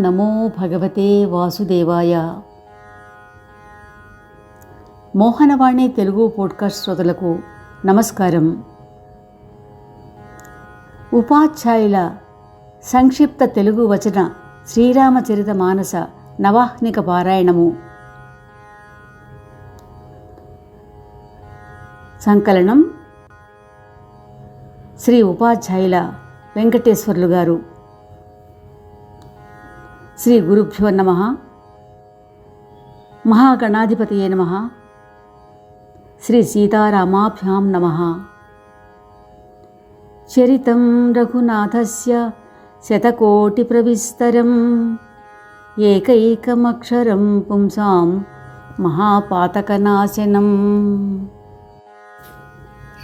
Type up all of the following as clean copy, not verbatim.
నమో భగవతే వాసుదేవాయ. మోహనవాణి తెలుగు పోడ్కాస్ట్ శ్రోతలకు నమస్కారం. ఉపాధ్యాయుల సంక్షిప్త తెలుగు వచన శ్రీరామచరిత మానస నవాహ్నిక పారాయణము. సంకలనం శ్రీ ఉపాధ్యాయుల వెంకటేశ్వర్లు గారు. శ్రీ గురుభ్యో నమః. మహాగణాధిపతయే నమః. శ్రీ సీతారామాభ్యాం నమః. చరితం రఘునాథస్య శతకోటిప్రవిస్తరం ఏకైకమక్షరం పుంసాం మహాపాతకనాశనం.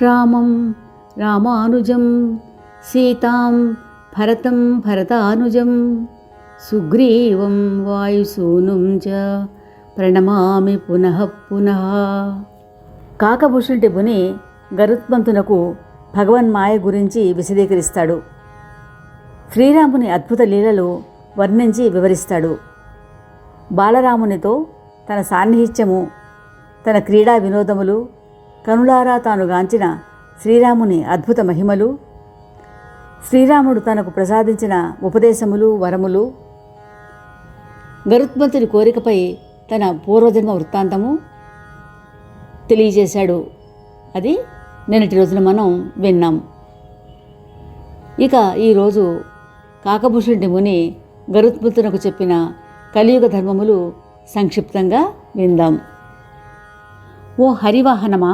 రామం రామానుజం సీతాం భరతం భరతానుజం సుగ్రీవం వాయుసూనుం చ ప్రణమామి పునః పునః. కాకభూషుడి ముని గరుత్మంతునకు భగవన్మాయ గురించి విశదీకరిస్తాడు. శ్రీరాముని అద్భుత లీలలు వర్ణించి వివరిస్తాడు. బాలరామునితో తన సాన్నిహిత్యము, తన క్రీడా వినోదములు, కనులారా తాను గాంచిన శ్రీరాముని అద్భుత మహిమలు, శ్రీరాముడు తనకు ప్రసాదించిన ఉపదేశములు, వరములు, గరుత్మంతుని కోరికపై తన పూర్వజన్మ వృత్తాంతము తెలియజేశాడు. అది నిన్నటి రోజున మనం విన్నాం. ఇక ఈరోజు కాకభూషుడి ముని గరుత్మంతునకు చెప్పిన కలియుగ ధర్మములు సంక్షిప్తంగా విందాం. ఓ హరివాహనమా,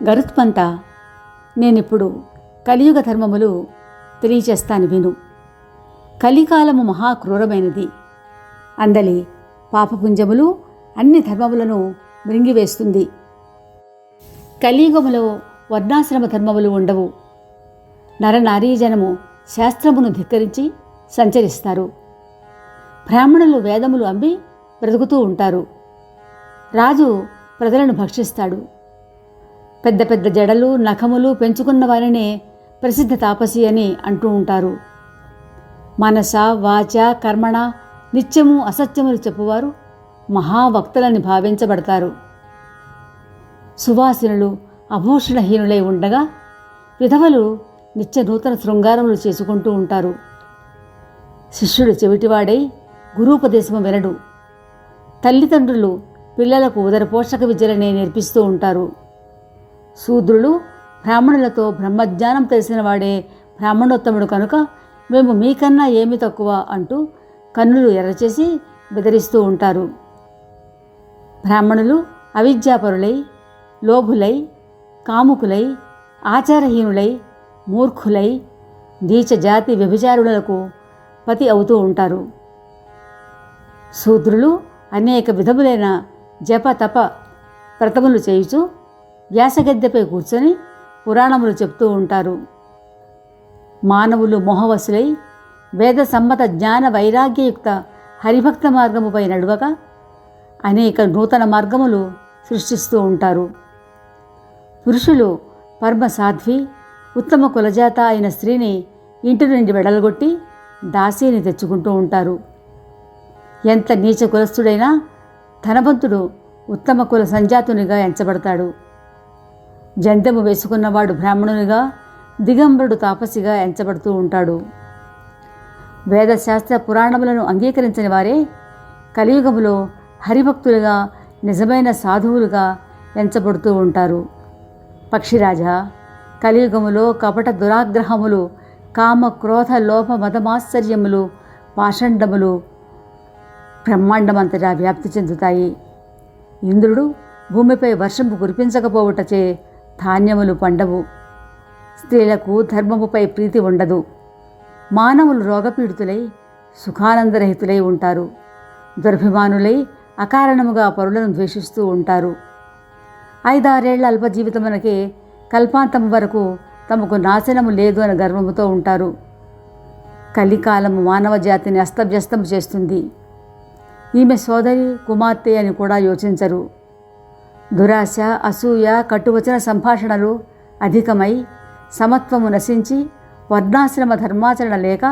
గరుత్మంత, నేనిప్పుడు కలియుగ ధర్మములు తెలియచేస్తాను విను. కలికాలము మహాక్రూరమైనది. అందలి పాపపుంజములు అన్ని ధర్మములను మృంగివేస్తుంది. కలియుగములో వర్ణాశ్రమ ధర్మములు ఉండవు. నరనారీజనము శాస్త్రమును ధిక్కరించి సంచరిస్తారు. బ్రాహ్మణులు వేదములు అమ్మి బ్రతుకుతూ ఉంటారు. రాజు ప్రజలను భక్షిస్తాడు. పెద్ద పెద్ద జడలు, నఖములు పెంచుకున్న వారినే ప్రసిద్ధ తాపసి అని అంటూ ఉంటారు. మనస వాచ కర్మణ నిత్యము అసత్యములు చెప్పువారు మహావక్తలని భావించబడతారు. సువాసినులు అభూషణహీనులై ఉండగా విధవలు నిత్య నూతన శృంగారములు చేసుకుంటూ ఉంటారు. శిష్యుడు చెవిటివాడై గురూపదేశము వినడు. తల్లిదండ్రులు పిల్లలకు ఉదర పోషక విద్యలనే నేర్పిస్తూ ఉంటారు. శూద్రులు బ్రాహ్మణులతో బ్రహ్మజ్ఞానం తెలిసిన వాడే బ్రాహ్మణోత్తముడు కనుక మేము మీకన్నా ఏమి తక్కువ అంటూ కన్నులు ఎర్రచేసి బెదిరిస్తూ ఉంటారు. బ్రాహ్మణులు అవిద్యాపరులై, లోభులై, కాముకులై, ఆచారహీనులై, మూర్ఖులై, నీచ జాతి వ్యభిచారులకు పతి అవుతూ ఉంటారు. శూద్రులు అనేక విధములైన జప తప వ్రతములు చేయుచు వ్యాసగద్దెపై కూర్చొని పురాణములు చెప్తూ ఉంటారు. మానవులు మోహవశులై వేద సమ్మత జ్ఞాన వైరాగ్యయుక్త హరిభక్త మార్గముపై నడువగా అనేక నూతన మార్గములు సృష్టిస్తూ ఉంటారు. పురుషులు పరమ సాధ్వి, ఉత్తమ కులజాత అయిన స్త్రీని ఇంటి నుండి వెడలగొట్టి దాసీని తెచ్చుకుంటూ ఉంటారు. ఎంత నీచ కులస్థుడైనా ధనవంతుడు ఉత్తమ కుల సంజాతునిగా ఎంచబడతాడు. జంతెము వేసుకున్నవాడు బ్రాహ్మణునిగా, దిగంబరుడు తాపసిగా ఎంచబడుతూ ఉంటాడు. వేదశాస్త్ర పురాణములను అంగీకరించని వారే కలియుగములో హరిభక్తులుగా, నిజమైన సాధువులుగా ఎంచబడుతూ ఉంటారు. పక్షిరాజా, కలియుగములో కపట దురాగ్రహములు, కామ క్రోధ లోప మదమాశ్చర్యములు, పాషండములు బ్రహ్మాండమంతటా వ్యాప్తి చెందుతాయి. ఇంద్రుడు భూమిపై వర్షము కురిపించకపోవుటచే ధాన్యములు పండవు. స్త్రీలకు ధర్మముపై ప్రీతి ఉండదు. మానవులు రోగపీడితులై సుఖానందరహితులై ఉంటారు. దుర్భిమానులై అకారణముగా పరులను ద్వేషిస్తూ ఉంటారు. 5-6 ఏళ్ల అల్పజీవితమునకే కల్పాంతము వరకు తమకు నాశనము లేదు అని గర్వముతో ఉంటారు. కలికాలము మానవ జాతిని అస్తవ్యస్తం చేస్తుంది. ఈమె సోదరి, కుమార్తె అని కూడా యోచించరు. దురాశ, అసూయ, కట్టువచన సంభాషణలు అధికమై సమత్వము నశించి వర్ణాశ్రమ ధర్మాచరణ లేక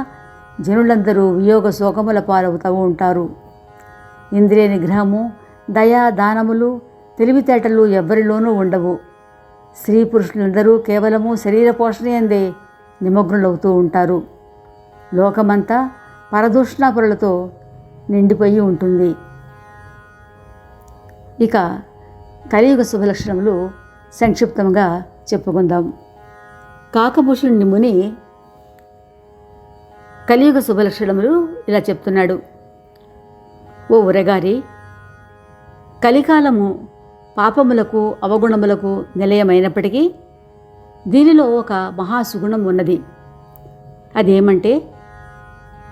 జనులందరూ వియోగ శోకముల పాలవుతూ ఉంటారు. ఇంద్రియ నిగ్రహము, దయా దానములు, తెలివితేటలు ఎవ్వరిలోనూ ఉండవు. స్త్రీ పురుషులందరూ కేవలము శరీర పోషణయందే నిమగ్నులవుతూ ఉంటారు. లోకమంతా పరదూషణాపరులతో నిండిపోయి ఉంటుంది. ఇక కలియుగ శుభలక్షణములు సంక్షిప్తంగా చెప్పుకుందాం. కాకభూషుని ముని కలియుగ శుభలక్షణములు ఇలా చెప్తున్నాడు. ఓ ఉరగారి, కలికాలము పాపములకు అవగుణములకు నిలయమైనప్పటికీ దీనిలో ఒక మహాసుగుణం ఉన్నది. అదేమంటే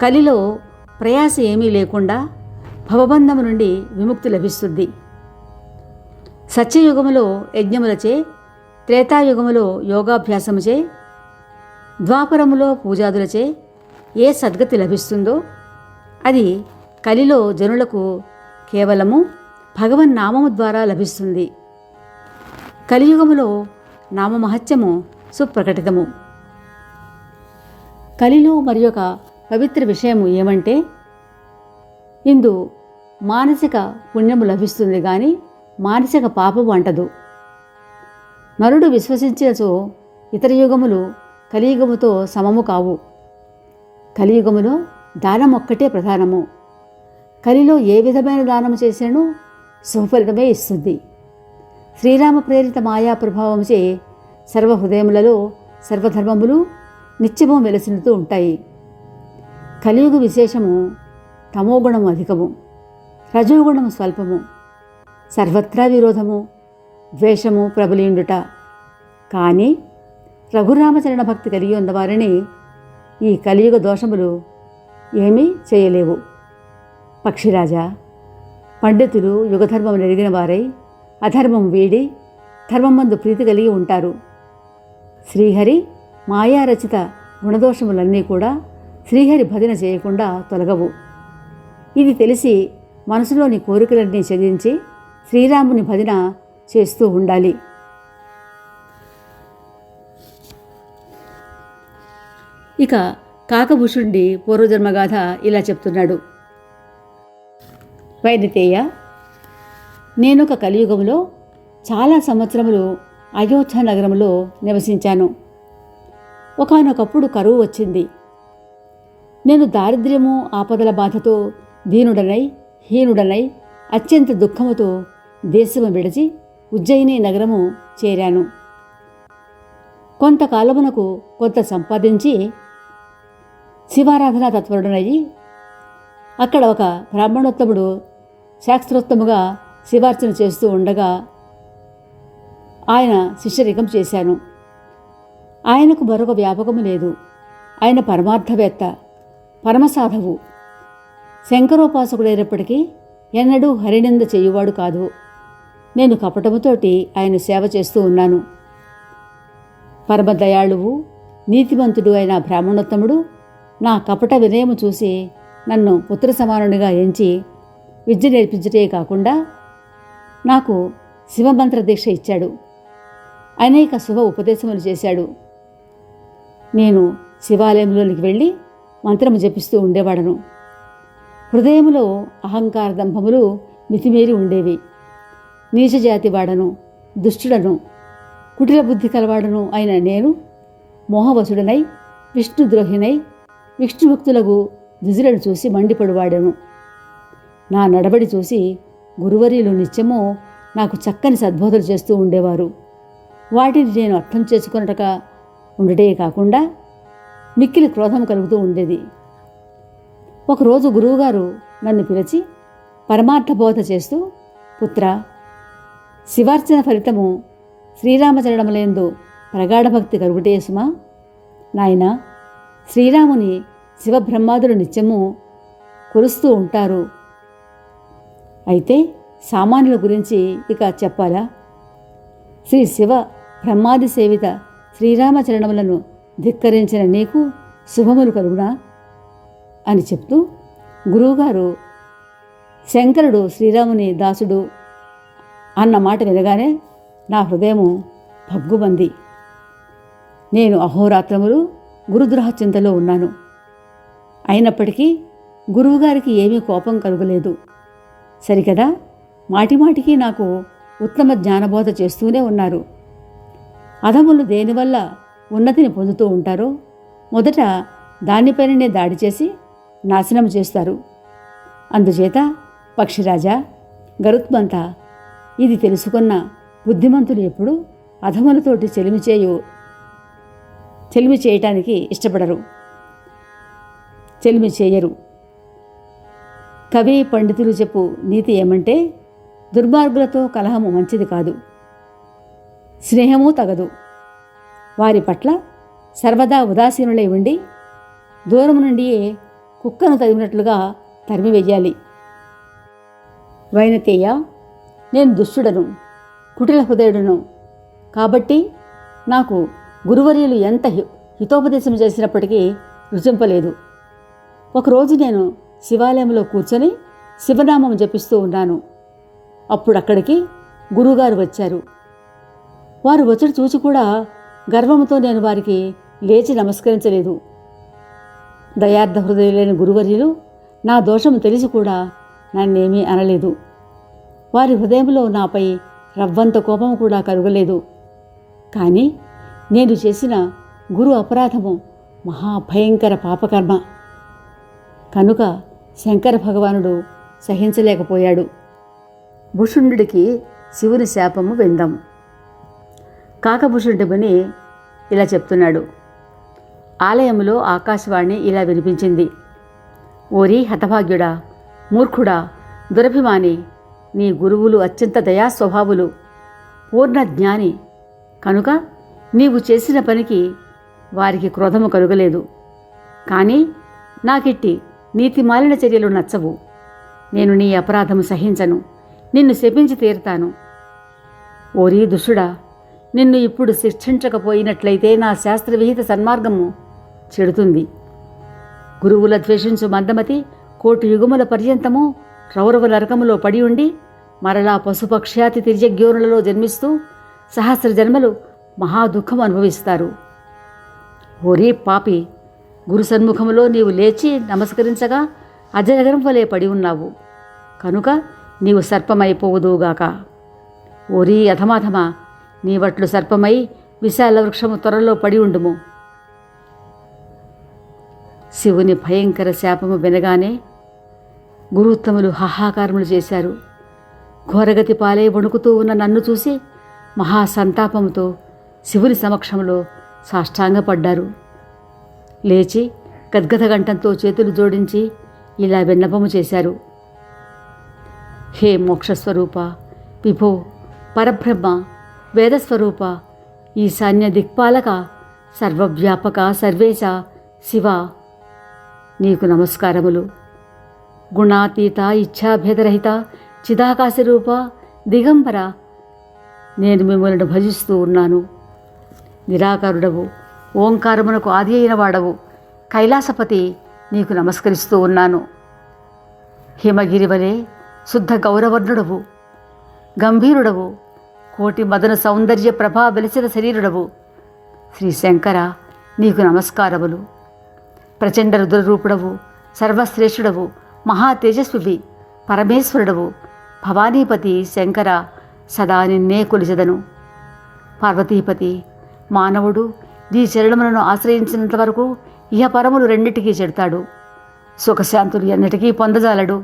కలిలో ప్రయాస ఏమీ లేకుండా భవబంధము నుండి విముక్తి లభిస్తుంది. సత్యయుగములో యజ్ఞములచే, త్రేతాయుగములో యోగాభ్యాసముచే, ద్వాపరములో పూజాదులచే ఏ సద్గతి లభిస్తుందో అది కలిలో జనులకు కేవలము భగవన్నామము ద్వారా లభిస్తుంది. కలియుగములో నామమహత్యము సుప్రకటితము. కలిలో మరి ఒక పవిత్ర విషయము ఏమంటే ఇందు మానసిక పుణ్యము లభిస్తుంది కానీ మానసిక పాపము అంటదు. నరుడు విశ్వసించినచో ఇతర యుగములు కలియుగముతో సమము కావు. కలియుగములో దానం ఒక్కటే ప్రధానము. కలిలో ఏ విధమైన దానము చేసినను శుభఫలితమే ఇస్తుంది. శ్రీరామ ప్రేరిత మాయా ప్రభావముచే సర్వహృదయములలో సర్వధర్మములు నిత్యము వెలసిల్లుతూ ఉంటాయి. కలియుగ విశేషము తమోగుణము అధికము, రజోగుణము స్వల్పము, సర్వత్రా విరోధము, ద్వేషము ప్రబలియుండుట. కానీ రఘురామచరణ భక్తి కలిగి ఉన్నవారిని ఈ కలియుగ దోషములు ఏమీ చేయలేవు. పక్షిరాజా, పండితులు యుగధర్మము ఎరిగిన వారై అధర్మం వీడి ధర్మమందు ప్రీతి కలిగి ఉంటారు. శ్రీహరి మాయారచిత గుణదోషములన్నీ కూడా శ్రీహరి భజన చేయకుండా తొలగవు. ఇది తెలిసి మనసులోని కోరికలన్నీ ఛేదించి శ్రీరాముని భజన చేస్తూ ఉండాలి. ఇక కాకభూషుడి పూర్వజన్మగాథ ఇలా చెప్తున్నాడు. వైనతేయ, నేనొక కలియుగంలో చాలా సంవత్సరములు అయోధ్య నగరంలో నివసించాను. ఒకానొకప్పుడు కరువు వచ్చింది. నేను దారిద్ర్యము ఆపదల బాధతో దీనుడనై హీనుడనై అత్యంత దుఃఖముతో దేశము విడిచి ఉజ్జయిని నగరము చేరాను. కొంతకాలమునకు కొంత సంపాదించి శివారాధనా తత్పరుడనయ్యి అక్కడ ఒక బ్రాహ్మణోత్తముడు శాస్త్రోత్తముగా శివార్చన చేస్తూ ఉండగా ఆయన శిష్యరికం చేశాను. ఆయనకు మరొక వ్యాపకము లేదు. ఆయన పరమార్థవేత్త, పరమసాధవు, శంకరోపాసకుడైనప్పటికీ ఎన్నడూ హరినింద చేయువాడు కాదు. నేను కపటముతోటి ఆయన సేవ చేస్తూ ఉన్నాను. పరమదయాళువు నీతిమంతుడు అయిన బ్రాహ్మణోత్తముడు నా కపట వినయము చూసి నన్ను పుత్ర సమానునిగా ఎంచి విద్య నేర్పించటే కాకుండా నాకు శివమంత్ర దీక్ష ఇచ్చాడు. అనేక శుభ ఉపదేశములు చేశాడు. నేను శివాలయంలోనికి వెళ్ళి మంత్రము జపిస్తూ ఉండేవాడను. హృదయములో అహంకార దంభములు మితిమీరి ఉండేవి. నీచజాతి వాడను, దుష్టుడను, కుటిల బుద్ధి కలవాడను అయిన నేను మోహవసుడనై విష్ణుద్రోహినై విష్ణుభక్తులకు దుజులను చూసి మండిపడువాడను. నా నడబడి చూసి గురువర్యులు నిత్యము నాకు చక్కని సద్బోధలు చేస్తూ ఉండేవారు. వాటిని నేను అర్థం చేసుకున్నటక ఉండటే కాకుండా మిక్కిలి క్రోధం కలుగుతూ ఉండేది. ఒకరోజు గురువుగారు నన్ను పిలిచి పరమార్థ బోధ చేస్తూ, పుత్ర, శివార్చన ఫలితము శ్రీరామచరణములందు ప్రగాఢభక్తి కలుగుటే సుమా. నాయన, శ్రీరాముని శివబ్రహ్మాదులు నిత్యము కొలుస్తూ ఉంటారు. అయితే సామాన్యుల గురించి ఇక చెప్పాలా? శ్రీ శివ బ్రహ్మాది సేవిత శ్రీరామచరణములను ధిక్కరించిన నీకు శుభములు కలుగునా అని చెప్తూ గురువుగారు శంకరుడు శ్రీరాముని దాసుడు అన్న మాట వినగానే నా హృదయము భగ్గుమంది. నేను అహోరాత్రములు గురుద్రోహ చింతలో ఉన్నాను. అయినప్పటికీ గురువుగారికి ఏమీ కోపం కలుగలేదు. సరికదా, మాటిమాటికి నాకు ఉత్తమ జ్ఞానబోధ చేస్తూనే ఉన్నారు. అధములు దేనివల్ల ఉన్నతిని పొందుతూ ఉంటారో మొదట దానిపైననే దాడి చేసి నాశనం చేస్తారు. అందుచేత పక్షిరాజా, గరుత్మంత, ఇది తెలుసుకున్న బుద్ధిమంతులు ఎప్పుడూ అధములతోటి చెలిమి చేయటానికి ఇష్టపడరు, చెలిమి చేయరు. కవి పండితులు చెప్పు నీతి ఏమంటే, దుర్మార్గులతో కలహము మంచిది కాదు, స్నేహము తగదు. వారి పట్ల సర్వదా ఉదాసీనులై ఉండి దూరం నుండియే కుక్కను తరిమినట్లుగా తరిమివెయ్యాలి. వైనతేయ, నేను దుష్టుడను, కుటిల హృదయుడును. కాబట్టి నాకు గురువర్యులు ఎంత హితోపదేశం చేసినప్పటికీ రుచింపలేదు. ఒకరోజు నేను శివాలయంలో కూర్చొని శివనామం జపిస్తూ ఉన్నాను. అప్పుడు అక్కడికి గురువుగారు వచ్చారు. వారు వచ్చి చూసి కూడా గర్వంతో నేను వారికి లేచి నమస్కరించలేదు. దయార్థ హృదయులైన గురువర్యులు నా దోషము తెలిసి కూడా నన్నేమీ అనలేదు. వారి హృదయంలో నాపై రవ్వంత కోపం కూడా కలుగలేదు. కానీ నేను చేసిన గురు అపరాధము మహాభయంకర పాపకర్మ కనుక శంకర భగవానుడు సహించలేకపోయాడు. భుషుండుడికి శివుని శాపము విందాం. కాకభుషుండుని ఇలా చెప్తున్నాడు. ఆలయంలో ఆకాశవాణి ఇలా వినిపించింది. ఓరి హతభాగ్యుడా, మూర్ఖుడా, దురభిమాని, నీ గురువులు అత్యంత దయాస్వభావులు, పూర్ణ జ్ఞాని కనుక నీవు చేసిన పనికి వారికి క్రోధము కలుగలేదు. కానీ నాకిట్టి నీతిమాలిన చర్యలు నచ్చవు. నేను నీ అపరాధము సహించను, నిన్ను శపించి తీరుతాను. ఓరి దుష్టుడా, నిన్ను ఇప్పుడు శిక్షించకపోయినట్లయితే నా శాస్త్రవిహిత సన్మార్గము చెడుతుంది. గురువుల ద్వేషించు మందమతి కోటి యుగముల పర్యంతము రౌరవ నరకములో పడి ఉండి మరలా పశుపక్ష్యాతి తిర్యజ్ఞోనులలో జన్మిస్తూ సహస్ర జన్మలు మహాదుఃఖం అనుభవిస్తారు. ఓరే పాపి, గురు సన్ముఖములో నీవు లేచి నమస్కరించగా అజగరం వలె పడి ఉన్నావు కనుక నీవు సర్పమైపోవుదువుగాక. ఓరి అధమాధమా, నీవట్లు సర్పమై విశాల వృక్షము త్వరలో పడి ఉండుము. శివుని భయంకర శాపము వినగానే గురుత్తములు హాహాకారములు చేశారు. ఘోరగతి పాలే వణుకుతూ ఉన్న నన్ను చూసి మహాసంతాపముతో శివుని సమక్షంలో సాష్టాంగపడ్డారు. లేచి గద్గద గంటంతో చేతులు జోడించి ఇలా విన్నపము చేశారు. హే మోక్షస్వరూప, విభో, పరబ్రహ్మ, వేదస్వరూప, ఈశాన్య దిక్పాలక, సర్వవ్యాపక, సర్వేశ, శివ, నీకు నమస్కారములు. గుణాతీత, ఇచ్ఛాభేదరహిత, చిదాకాశరూప, దిగంబర, నేను మిమ్మల్ని భజిస్తూ ఉన్నాను. నిరాకారుడవు, ఓంకారమునకు ఆది అయిన వాడవు, కైలాసపతి, నీకు నమస్కరిస్తూ ఉన్నాను. హిమగిరి వలె శుద్ధ గౌరవర్ణుడవు, గంభీరుడవు, కోటి మదన సౌందర్య ప్రభా వెలిసిన శరీరుడవు, శ్రీశంకర, నీకు నమస్కారములు. ప్రచండ రుద్రరూపుడవు, సర్వశ్రేష్ఠుడవు, మహా తేజస్వివి, పరమేశ్వరుడవు, భవానీపతి శంకర, సదా నిన్నే కొలిచెదను. పార్వతీపతి, మానవుడు నీ చరణములను ఆశ్రయించినంత వరకు ఇహపరములు రెండిటికీ చెడతాడు, సుఖశాంతులు ఎన్నటికీ పొందజాలడు.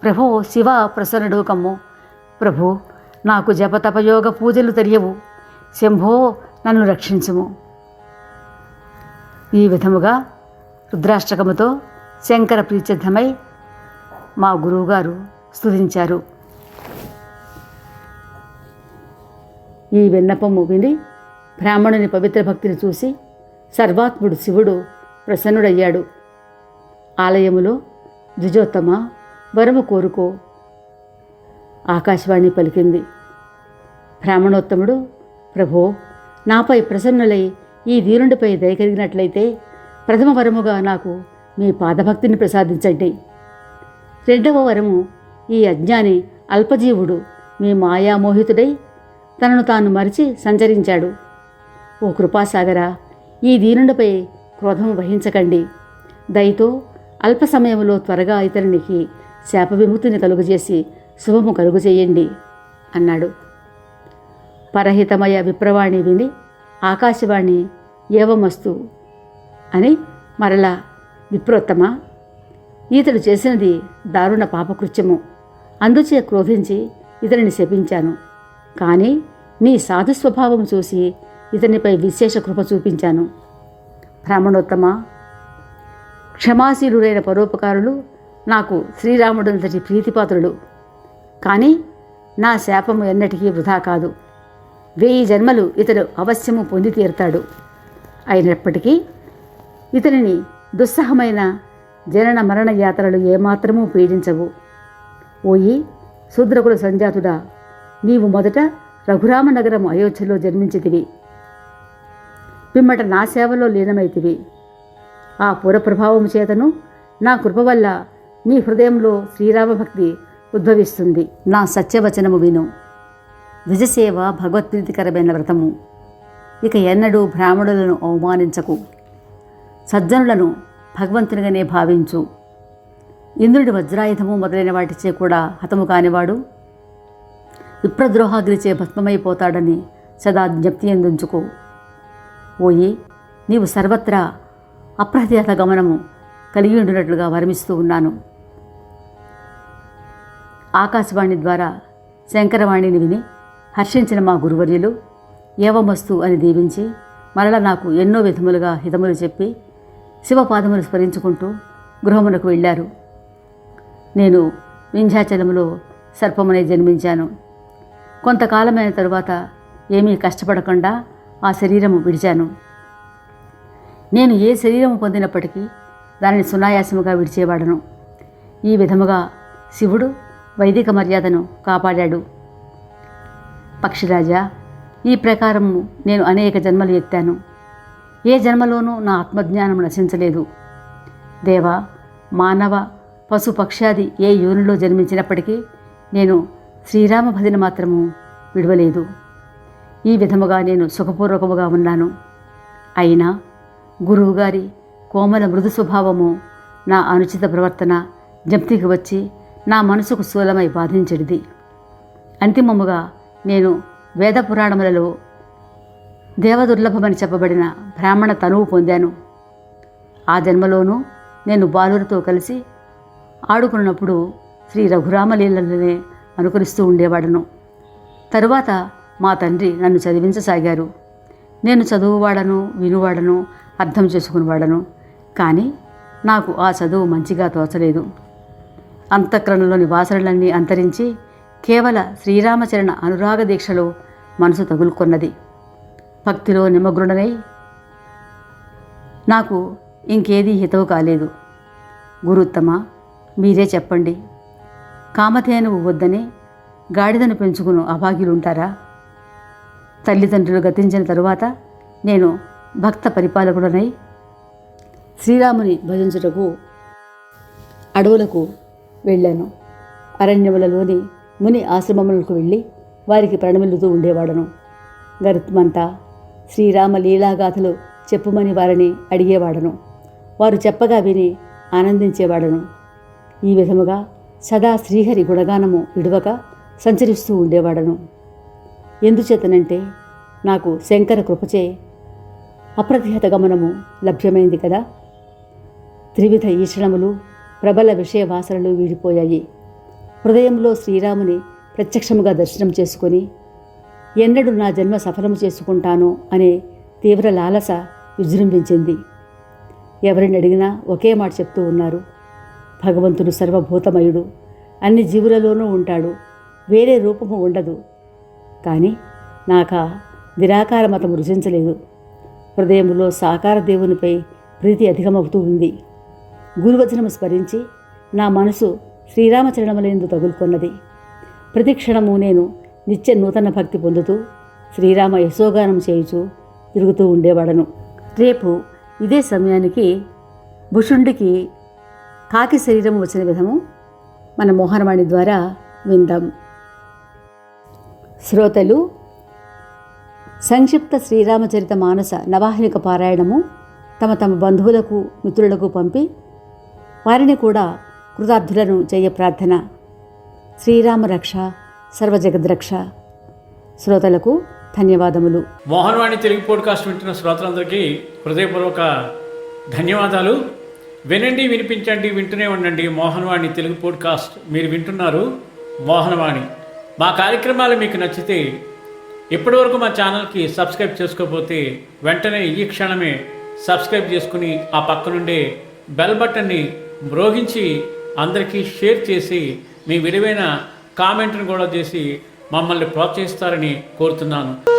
ప్రభో శివ, ప్రసన్నుడు కమ్ము. ప్రభు, నాకు జపతపయోగ పూజలు తెలియవు. శంభో, నన్ను రక్షించుము. ఈ విధముగా రుద్రాష్టకముతో శంకర ప్రీత్యర్థమై మా గురువుగారు స్తుతించారు. ఈ విన్నపము విని బ్రాహ్మణుని పవిత్ర భక్తిని చూసి సర్వాత్ముడు శివుడు ప్రసన్నుడయ్యాడు. ఆలయములో ద్విజోత్తమ, వరము కోరుకో, ఆకాశవాణి పలికింది. బ్రాహ్మణోత్తముడు, ప్రభో, నాపై ప్రసన్నులై ఈ వీరునిపై దయ కలిగినట్లయితే ప్రథమ వరముగా నాకు మీ పాదభక్తిని ప్రసాదించండి. రెండవ వరము, ఈ అజ్ఞాని అల్పజీవుడు మీ మాయామోహితుడై తనను తాను మరిచి సంచరించాడు. ఓ కృపాసాగర, ఈ దీనునిపై క్రోధము వహించకండి. దయతో అల్ప సమయంలో త్వరగా ఇతరునికి శాప విముక్తిని కలుగజేసి శుభము కలుగజేయండి అన్నాడు. పరహితమయ విప్రవాణి విని ఆకాశవాణి ఏవమస్తు అని మరలా, విప్రోత్తమ, ఈతడు చేసినది దారుణ పాపకృత్యము, అందుచే క్రోధించి ఇతనిని శపించాను. కానీ నీ సాధు స్వభావం చూసి ఇతనిపై విశేష కృప చూపించాను. బ్రాహ్మణోత్తమ, క్షమాశీలురైన పరోపకారులు నాకు శ్రీరాముడంతటి ప్రీతిపాత్రుడు. కానీ నా శాపము ఎన్నటికీ వృధా కాదు. 1000 జన్మలు ఇతడు అవశ్యము పొంది తీరుతాడు. అయినప్పటికీ ఇతనిని దుస్సహమైన జనన మరణ యాత్రలు ఏమాత్రమూ పీడించవు. ఓయి శూద్రకుల సంజాతుడా, నీవు మొదట రఘురామనగరం అయోధ్యలో జన్మించితివి. పిమ్మట నా సేవలో లీనమైతివి. ఆ పురప్రభావం చేతను నా కృప వల్ల నీ హృదయంలో శ్రీరామభక్తి ఉద్భవిస్తుంది. నా సత్యవచనము విను. ద్విజసేవ భగవత్ప్రీతికరమైన వ్రతము. ఇక ఎన్నడూ బ్రాహ్మణులను అవమానించకు. సజ్జనులను భగవంతునిగానే భావించు. ఇంద్రుడి వజ్రాయుధము మొదలైన వాటిచే కూడా హతము కానివాడు విప్రద్రోహాగ్రిచే భస్మమైపోతాడని సదా జ్ఞప్తి ఎందుంచుకో. ఓయి, నీవు సర్వత్రా అప్రహ్యాత గమనము కలిగి ఉండినట్లుగా వరమిస్తూ ఉన్నాను. ఆకాశవాణి ద్వారా శంకరవాణిని విని హర్షించిన మా గురువర్యులు ఏవమస్తు అని దీవించి మరల నాకు ఎన్నో విధములుగా హితములు చెప్పి శివపాదములు స్మరించుకుంటూ గృహమునకు వెళ్ళారు. నేను వింధ్యాచలములో సర్పమునై జన్మించాను. కొంతకాలమైన తరువాత ఏమీ కష్టపడకుండా ఆ శరీరము విడిచాను. నేను ఏ శరీరము పొందినప్పటికీ దానిని సునాయాసముగా విడిచేవాడను. ఈ విధముగా శివుడు వైదిక మర్యాదను కాపాడాడు. పక్షిరాజా, ఈ ప్రకారము నేను అనేక జన్మలు ఎత్తాను. ఏ జన్మలోనూ నా ఆత్మజ్ఞానం నశించలేదు. దేవా, మానవ పశు పక్ష్యాది ఏ యోనిలో జన్మించినప్పటికీ నేను శ్రీరామ భజన మాత్రము విడవలేదు. ఈ విధముగా నేను సుఖపూర్వకముగా ఉన్నాను. అయినా గురువుగారి కోమల మృదు స్వభావము, నా అనుచిత ప్రవర్తన జ్ఞప్తికి వచ్చి నా మనసుకు స్థూలమై బాధించెడిది. అంతిమముగా నేను వేద పురాణములలో దేవదుర్లభమని చెప్పబడిన బ్రాహ్మణ తనువు పొందాను. ఆ జన్మలోనూ నేను బాలులతో కలిసి ఆడుకున్నప్పుడు శ్రీ రఘురామలీలనే అనుకరిస్తూ ఉండేవాడను. తరువాత మా తండ్రి నన్ను చదివించసాగారు. నేను చదువువాడను, వినువాడను, అర్థం చేసుకునివాడను. కానీ నాకు ఆ చదువు మంచిగా తోచలేదు. అంతఃకరణలోని వాసనలన్నీ అంతరించి కేవల శ్రీరామచరణ అనురాగ దీక్షలో మనసు తగులుకొన్నది. భక్తిలో నిమగ్నుడనై నాకు ఇంకేదీ హితవు కాలేదు. గురుత్తమ, మీరే చెప్పండి. కామధేనువు వద్దని గాడిదను పెంచుకుని అభాగ్యులుంటారా? తల్లిదండ్రులు గతించిన తరువాత నేను భక్త పరిపాలకుడనై శ్రీరాముని భజించుటకు అడవులకు వెళ్ళాను. అరణ్యములలోని ముని ఆశ్రమములకు వెళ్ళి వారికి ప్రణమిల్లుతూ ఉండేవాడను. గరుత్మంతా శ్రీరామ లీలాగాథలు చెప్పుమని వారిని అడిగేవాడను. వారు చెప్పగా విని ఆనందించేవాడను. ఈ విధముగా సదా శ్రీహరి గుణగానము విడువక సంచరిస్తూ ఉండేవాడను. ఎందుచేతనంటే నాకు శంకర కృపచే అప్రతిహత గమనము లభ్యమైంది కదా. త్రివిధ ఈషణములు, ప్రబల విషయ వాసనలు వీడిపోయాయి. హృదయంలో శ్రీరాముని ప్రత్యక్షముగా దర్శనం చేసుకొని ఎన్నడూ నా జన్మ సఫలము చేసుకుంటాను అనే తీవ్ర లాలస విజృంభించింది. ఎవరిని అడిగినా ఒకే మాట చెప్తూ ఉన్నారు. భగవంతుడు సర్వభూతమయుడు, అన్ని జీవులలోనూ ఉంటాడు, వేరే రూపము ఉండదు. కానీ నాకా నిరాకార మతము రుచించలేదు. హృదయంలో సాకార దేవునిపై ప్రీతి అధికమవుతూ ఉంది. గురువచనము స్మరించి నా మనసు శ్రీరామచరణములందు తగులుకొన్నది. ప్రతిక్షణము నేను నిత్య నూతన భక్తి పొందుతూ శ్రీరామ యశోగానం చేయుచూ తిరుగుతూ ఉండేవాడను. రేపు ఇదే సమయానికి భుషుండికి కాకి శరీరం వచ్చిన విధము మన మోహనవాణి ద్వారా విందాం. శ్రోతలు, సంక్షిప్త శ్రీరామచరిత మానస నవాహ్నిక పారాయణము తమ తమ బంధువులకు, మిత్రులకు పంపి వారిని కూడా కృతార్థులను చేయ ప్రార్థన. శ్రీరామ రక్ష సర్వజగద్రక్ష. శ్రోతలకు ధన్యవాదములు. మోహన్వాణి తెలుగు పోడ్కాస్ట్ వింటున్న శ్రోతలందరికీ హృదయపూర్వక ధన్యవాదాలు. వినండి, వినిపించండి, వింటూనే ఉండండి మోహన్వాణి తెలుగు పోడ్కాస్ట్. మీరు వింటున్నారు మోహన్వాణి. మా కార్యక్రమాలు మీకు నచ్చితే ఇప్పటివరకు మా ఛానల్కి సబ్స్క్రైబ్ చేసుకోకపోతే వెంటనే ఈ క్షణమే సబ్స్క్రైబ్ చేసుకుని ఆ పక్క నుండే బెల్ బటన్ని మ్రోగించి అందరికీ షేర్ చేసి మీ విలువైన కామెంట్ను కూడా చేసి మమ్మల్ని ప్రోత్సహిస్తారని కోరుతున్నాను.